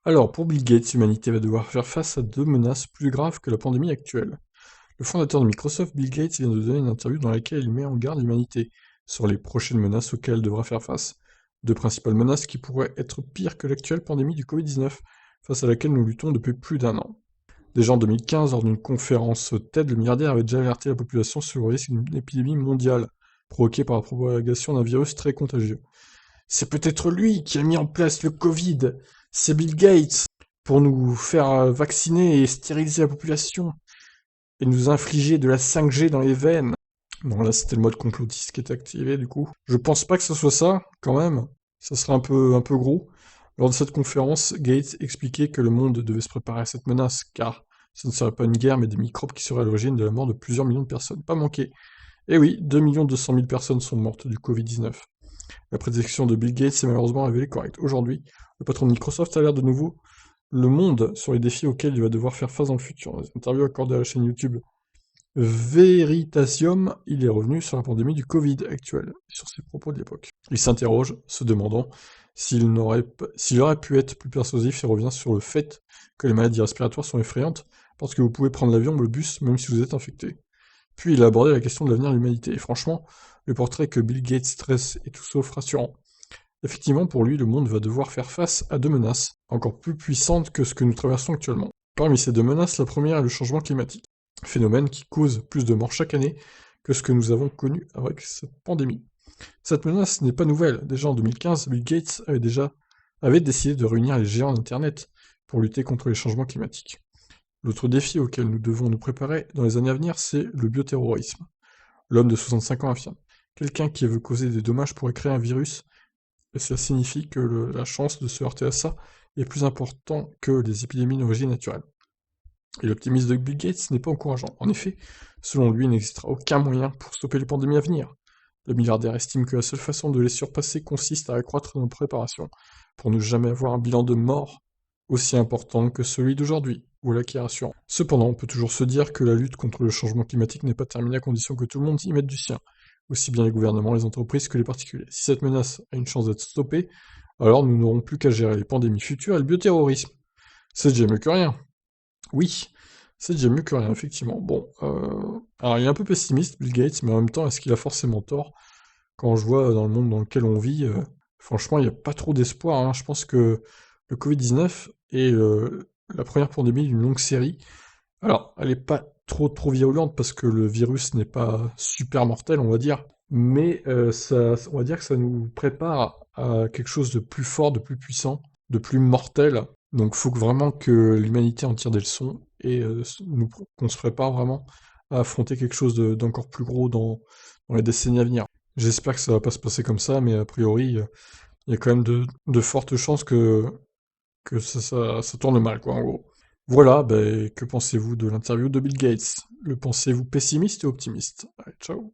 Alors, pour Bill Gates, l'humanité va devoir faire face à deux menaces plus graves que la pandémie actuelle. Le fondateur de Microsoft, Bill Gates, vient de donner une interview dans laquelle il met en garde l'humanité sur les prochaines menaces auxquelles elle devra faire face. Deux principales menaces qui pourraient être pires que l'actuelle pandémie du Covid-19, face à laquelle nous luttons depuis plus d'un an. Déjà en 2015, lors d'une conférence TED, le milliardaire avait déjà alerté la population sur le risque d'une épidémie mondiale, provoquée par la propagation d'un virus très contagieux. C'est peut-être lui qui a mis en place le Covid. C'est Bill Gates pour nous faire vacciner et stériliser la population et nous infliger de la 5G dans les veines. Bon, là, c'était le mode complotiste qui était activé, du coup. Je pense pas que ce soit ça, quand même. Ça serait un peu gros. Lors de cette conférence, Gates expliquait que le monde devait se préparer à cette menace, car ce ne serait pas une guerre, mais des microbes qui seraient à l'origine de la mort de plusieurs millions de personnes. Pas manqué. Et oui, 2 200 000 personnes sont mortes du Covid-19. La prédiction de Bill Gates s'est malheureusement révélée correcte. Aujourd'hui, le patron de Microsoft alerte de nouveau le monde sur les défis auxquels il va devoir faire face dans le futur. Dans une interview accordée à la chaîne YouTube Veritasium, il est revenu sur la pandémie du Covid actuelle, et sur ses propos de l'époque. Il s'interroge, se demandant s'il aurait pu être plus persuasif et revient sur le fait que les maladies respiratoires sont effrayantes, parce que vous pouvez prendre l'avion ou le bus même si vous êtes infecté. Puis il a abordé la question de l'avenir de l'humanité, et franchement, le portrait que Bill Gates dresse est tout sauf rassurant. Effectivement, pour lui, le monde va devoir faire face à deux menaces, encore plus puissantes que ce que nous traversons actuellement. Parmi ces deux menaces, la première est le changement climatique, phénomène qui cause plus de morts chaque année que ce que nous avons connu avec cette pandémie. Cette menace n'est pas nouvelle. Déjà en 2015, Bill Gates avait décidé de réunir les géants d'Internet pour lutter contre les changements climatiques. L'autre défi auquel nous devons nous préparer dans les années à venir, c'est le bioterrorisme. L'homme de 65 ans affirme: quelqu'un qui veut causer des dommages pourrait créer un virus, et cela signifie que la chance de se heurter à ça est plus important que les épidémies d'origine naturelle. Et l'optimisme de Bill Gates n'est pas encourageant. En effet, selon lui, il n'existera aucun moyen pour stopper les pandémies à venir. Le milliardaire estime que la seule façon de les surpasser consiste à accroître nos préparations, pour ne jamais avoir un bilan de mort aussi important que celui d'aujourd'hui. Voilà qui est rassurant. Cependant, on peut toujours se dire que la lutte contre le changement climatique n'est pas terminée à condition que tout le monde y mette du sien, aussi bien les gouvernements, les entreprises que les particuliers. Si cette menace a une chance d'être stoppée, alors nous n'aurons plus qu'à gérer les pandémies futures et le bioterrorisme. C'est déjà mieux que rien. Oui, c'est déjà mieux que rien, effectivement. Bon, alors il est un peu pessimiste, Bill Gates, mais en même temps, est-ce qu'il a forcément tort? Quand je vois dans le monde dans lequel on vit, franchement, il n'y a pas trop d'espoir, hein. Je pense que le Covid-19 est la première pandémie d'une longue série. Alors, elle n'est pas trop virulente parce que le virus n'est pas super mortel, on va dire, mais on va dire que ça nous prépare à quelque chose de plus fort, de plus puissant, de plus mortel. Donc, il faut vraiment que l'humanité en tire des leçons et qu'on se prépare vraiment à affronter quelque chose d'encore plus gros dans les décennies à venir. J'espère que ça va pas se passer comme ça, mais a priori, il y a quand même de fortes chances que ça tourne mal, quoi, en gros. Voilà, ben, que pensez-vous de l'interview de Bill Gates? Le pensez-vous pessimiste ou optimiste? Allez, ciao.